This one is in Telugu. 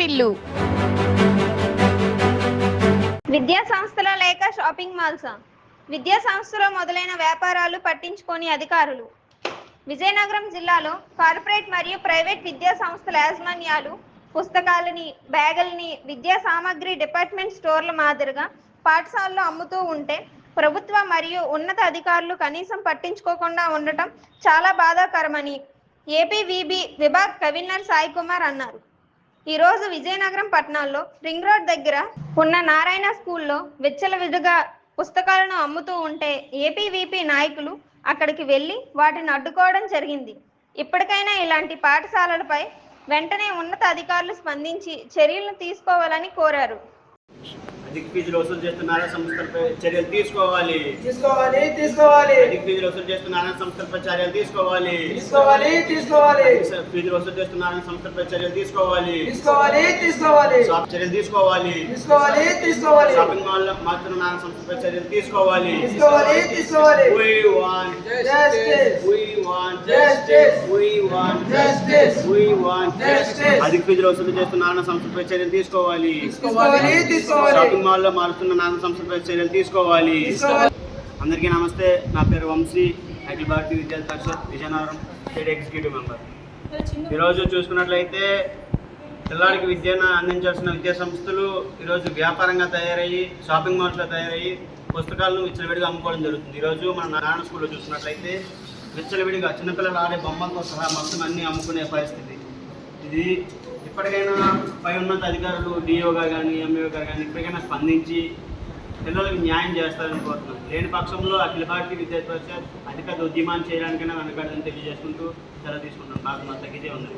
వాటిల్లు. విద్యా సంస్థల లేక షాపింగ్ మాల్సా? విద్యా సంస్థలో మొదలైన వ్యాపారాలు పట్టించుకోని అధికారులు. విజయనగరం జిల్లాలో కార్పొరేట్ మరియు ప్రైవేట్ విద్యా సంస్థల యాజమాన్యాలు పుస్తకాలని, బ్యాగులని విద్యా సామగ్రి డిపార్ట్మెంట్ స్టోర్ల మాదిరిగా పాఠశాలలో అమ్ముతూ ఉంటే ప్రభుత్వ మరియు ఉన్నత అధికారులు కనీసం పట్టించుకోకుండా ఉండటం చాలా బాధాకరమని ఏపీవీబీ విభాగ్ కన్వీనర్ సాయి కుమార్ అన్నారు. ఈరోజు విజయనగరం పట్టణంలో రింగ్ రోడ్ దగ్గర ఉన్న నారాయణ స్కూల్లో విచ్చలవిడిగా పుస్తకాలను అమ్ముతూ ఉంటే ఏపీవీపీ నాయకులు అక్కడికి వెళ్లి వాటిని అడ్డుకోవడం జరిగింది. ఇప్పటికైనా ఇలాంటి పాఠశాలలపై వెంటనే ఉన్నత అధికారులు స్పందించి చర్యలను తీసుకోవాలని కోరారు. అధిక ఫీజులు వసూలు చేస్తున్న సంస్థలపై చర్యలు తీసుకోవాలి. అధిక ఫీజులు వసూలు చేస్తున్న సంస్థలపై చర్యలు తీసుకోవాలి. ఫీజులు వసూలు చేస్తున్న సంస్థలపై చర్యలు తీసుకోవాలి. చర్యలు తీసుకోవాలి. షాపింగ్ మాల్ మారుతున్న సంస్థలపై చర్యలు తీసుకోవాలి. అధిక ఫీజులు వసూలు చేస్తున్న సంస్థలపై చర్యలు తీసుకోవాలి. షాపింగ్ మాల్లో మారుతున్న నాన్న సంస్థలపై చర్యలు తీసుకోవాలి. అందరికీ నమస్తే. నా పేరు వంశీ, అఖిల భారతీయ విద్యార్థి పరిషత్ విజయనగరం స్టేట్ ఎగ్జిక్యూటివ్ మెంబర్. ఈరోజు చూసుకున్నట్లయితే పిల్లలకి విద్యను అందించాల్సిన విద్యా సంస్థలు ఈరోజు వ్యాపారంగా తయారయ్యి షాపింగ్ మాల్స్లో తయారయ్యి పుస్తకాలను విచ్చలవిడిగా అమ్ముకోవడం జరుగుతుంది. ఈరోజు మన నారాయణ స్కూల్లో చూసుకున్నట్లయితే విచ్చలవిడిగా చిన్నపిల్లలు ఆడే బొమ్మలతో సహా మొత్తం అన్నీ అమ్ముకునే పరిస్థితి. ఇది ఇప్పటికైనా పై ఉన్నత అధికారులు డిఓ గారు కానీ ఎంఈఓ గారు కానీ ఇప్పటికైనా స్పందించి పిల్లలకు న్యాయం చేస్తారని కోరుతున్నాం. లేని పక్షంలో అఖిల భారతీయ విద్యార్థి పరిషత్ అధిక ఉద్యమాన్ని చేయడానికైనా వెనకాడని తెలియజేసుకుంటూ సెలవు తీసుకుంటాం. మాకు తగ్గితే ఉంది.